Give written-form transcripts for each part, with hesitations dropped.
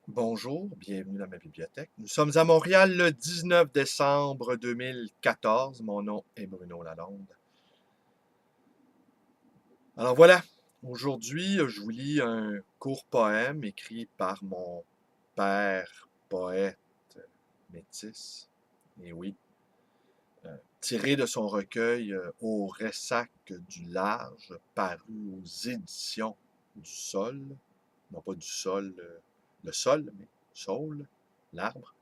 Bonjour, bienvenue dans ma bibliothèque. Nous sommes à Montréal le 19 décembre 2014. Mon nom est Bruno Lalonde. Alors voilà, aujourd'hui, je vous lis un court poème écrit par mon père poète métis. Et oui, tiré de son recueil Au ressac du large, paru aux éditions du Sol. Non pas du sol, le sol, mais Saule, l'arbre.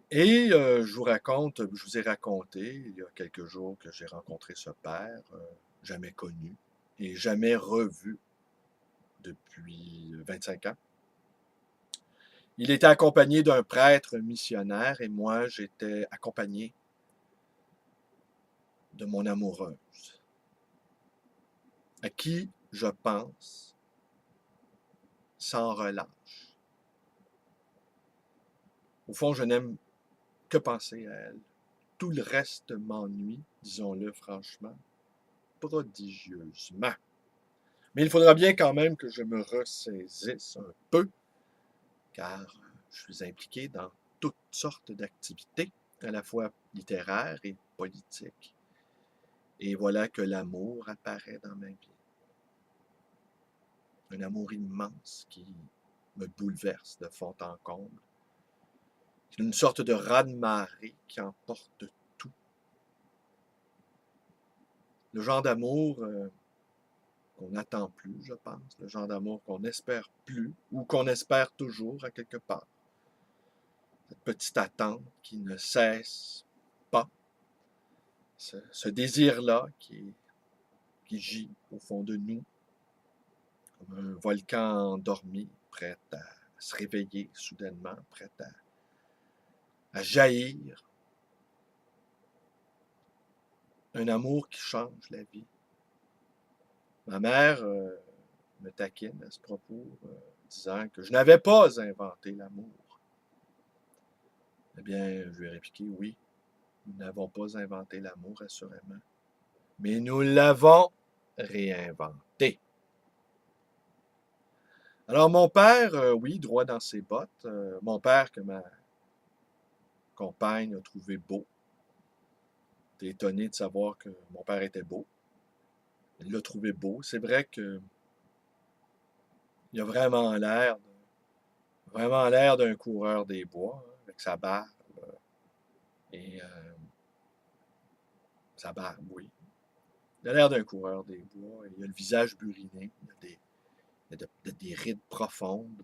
Et je vous ai raconté il y a quelques jours que j'ai rencontré ce père, jamais connu et jamais revu depuis 25 ans. Il était accompagné d'un prêtre missionnaire et moi, j'étais accompagné de mon amoureuse, à qui je pense sans relâche. Au fond, je n'aime que penser à elle. Tout le reste m'ennuie, disons-le franchement, prodigieusement. Mais il faudra bien quand même que je me ressaisisse un peu, car je suis impliqué dans toutes sortes d'activités, à la fois littéraires et politiques. Et voilà que l'amour apparaît dans ma vie. Un amour immense qui me bouleverse de fond en comble. C'est une sorte de raz-de-marée qui emporte tout. Le genre d'amour qu'on n'attend plus, je pense. Le genre d'amour qu'on n'espère plus ou qu'on espère toujours à quelque part. Cette petite attente qui ne cesse pas, ce désir-là qui gît au fond de nous, comme un volcan endormi, prêt à se réveiller soudainement, prêt à jaillir. Un amour qui change la vie. Ma mère me taquine à ce propos, disant que je n'avais pas inventé l'amour. Eh bien, je lui ai répliqué, oui, nous n'avons pas inventé l'amour, assurément, mais nous l'avons réinventé. Alors, mon père, oui, droit dans ses bottes. Mon père, que ma compagne a trouvé beau. J'étais étonné de savoir que mon père était beau. Elle l'a trouvé beau. C'est vrai qu'il a vraiment l'air d'un coureur des bois, hein, avec sa barbe et sa barbe, oui. Il a l'air d'un coureur des bois. Il a le visage buriné. Il a des rides profondes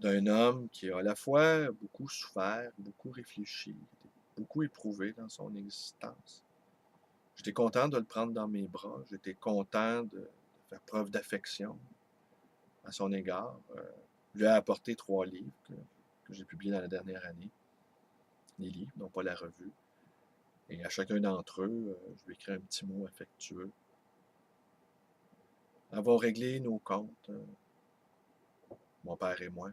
d'un homme qui a à la fois beaucoup souffert, beaucoup réfléchi, beaucoup éprouvé dans son existence. J'étais content de le prendre dans mes bras. J'étais content de faire preuve d'affection à son égard. Je lui ai apporté 3 livres que j'ai publiés dans la dernière année. Les livres, non pas la revue. Et à chacun d'entre eux, je lui ai écrit un petit mot affectueux. Avons réglé nos comptes, mon père et moi.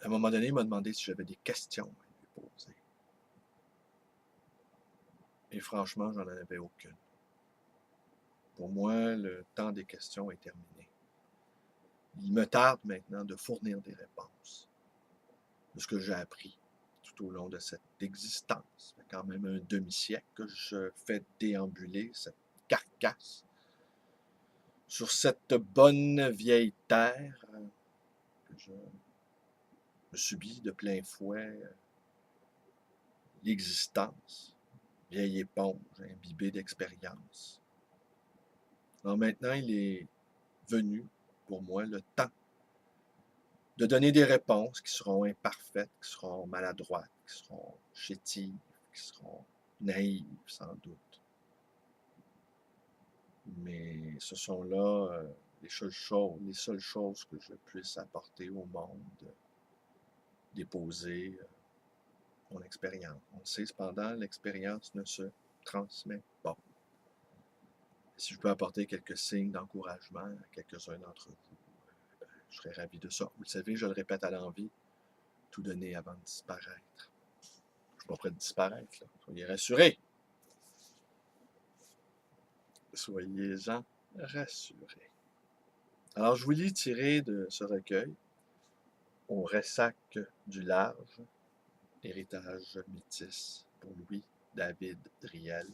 À un moment donné, il m'a demandé si j'avais des questions à lui poser. Et franchement, j'en avais aucune. Pour moi, le temps des questions est terminé. Il me tarde maintenant de fournir des réponses de ce que j'ai appris tout au long de cette existence. Ça fait quand même un demi-siècle que je fais déambuler cette carcasse sur cette bonne vieille terre que je subis de plein fouet l'existence, vieille éponge imbibée d'expérience. Alors maintenant, il est venu pour moi le temps de donner des réponses qui seront imparfaites, qui seront maladroites, qui seront chétives, qui seront naïves, sans doute. Mais ce sont là les seules choses que je puisse apporter au monde, déposer mon expérience. On le sait cependant, l'expérience ne se transmet pas. Si je peux apporter quelques signes d'encouragement à quelques-uns d'entre vous, je serais ravi de ça. Vous le savez, je le répète à l'envi, tout donner avant de disparaître. Je ne suis pas prêt de disparaître, là. Soyez rassurés. Soyez-en rassuré. Alors, je vous lis tiré de ce recueil, Au ressac du large, héritage métis pour Louis-David Riel.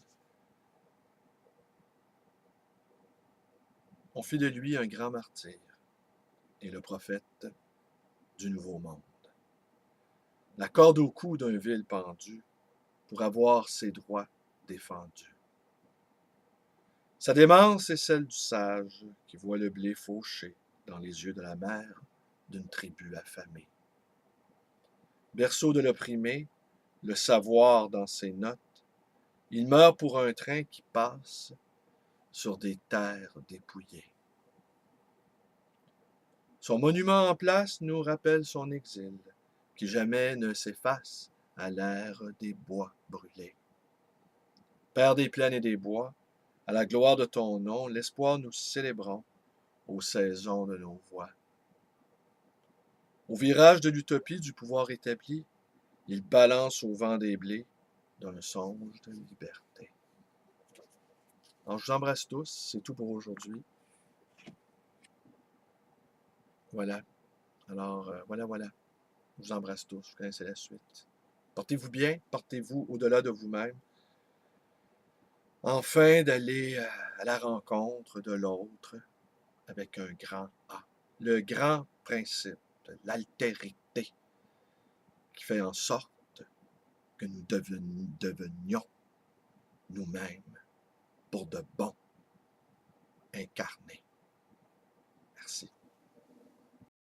On fit de lui un grand martyr et le prophète du Nouveau Monde. La corde au cou d'un vil pendu pour avoir ses droits défendus. Sa démence est celle du sage qui voit le blé fauché dans les yeux de la mère d'une tribu affamée. Berceau de l'opprimé, le savoir dans ses notes, il meurt pour un train qui passe sur des terres dépouillées. Son monument en place nous rappelle son exil, qui jamais ne s'efface à l'ère des bois brûlés. Père des plaines et des bois, à la gloire de ton nom, l'espoir nous célébrons aux saisons de nos voix. Au virage de l'utopie du pouvoir établi, il balance au vent des blés d'un songe de liberté. Alors, je vous embrasse tous, c'est tout pour aujourd'hui. Voilà. Alors, voilà. Je vous embrasse tous, vous connaissez la suite. Portez-vous bien, portez-vous au-delà de vous-même. Enfin, d'aller à la rencontre de l'autre avec un grand A. Le grand principe de l'altérité qui fait en sorte que nous devenions nous-mêmes pour de bons incarnés.